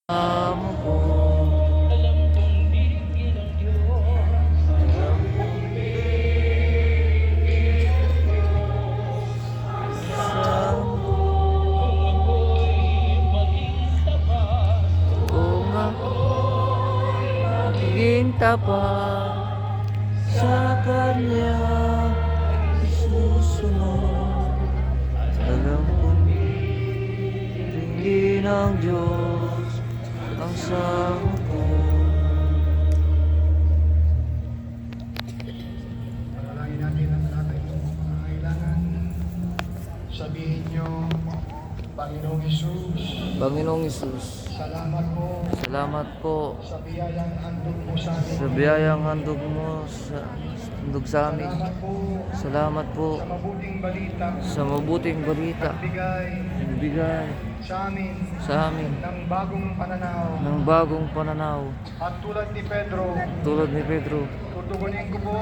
Amo ko, kung maging tapat sa Kanya susunod. Alam kong tingin ng Diyos ang sama ko. Panalangin natin ang lahat ng inyong mga kailangan. Sabihin niyo, Panginoong Hesus, Panginoong Hesus, salamat po salamat po sa biyayang handog mo sa amin. sa biyayang handog mo handog sa amin. Salamat po Salamat po sa mabuting balita sa mabuting balita bigay bigay sa amin sa amin ng bagong pananaw. at tulad ni Pedro, Tutugunin ko po,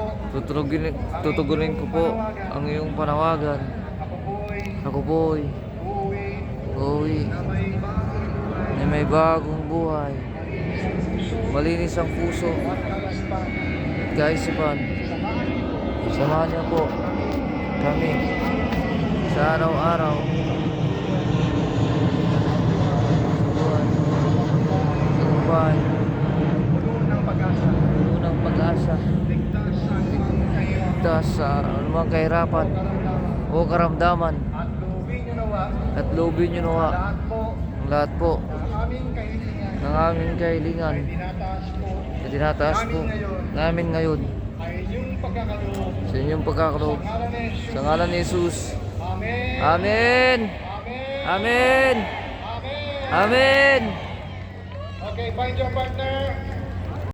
tutugunin ko po ang iyong panawagan. ako po'y Ako po'y uuwi na may bagong buhay, malinis ang puso at kalaspan. at kaisipan. Samahan niyo po kami sa araw-araw buhay Puno ng pag-asa, ng pag-asa, ligtas sa anumang kahirap ligtas sa anumang kahirapan karamdaman. o karamdaman, At loobin niyo nawa at loobin niyo nawa ang lahat po ng aming kahilingan ng aming kahilingan ay tinataas po namin ngayon ay inyong pagkakaloob sa inyong pagkakaloob. sa ngalan ni Jesus. Sa ngalan ni Jesus. Amen. Amen. Amen. Amen. Amen. Amen. Okay, find your partner.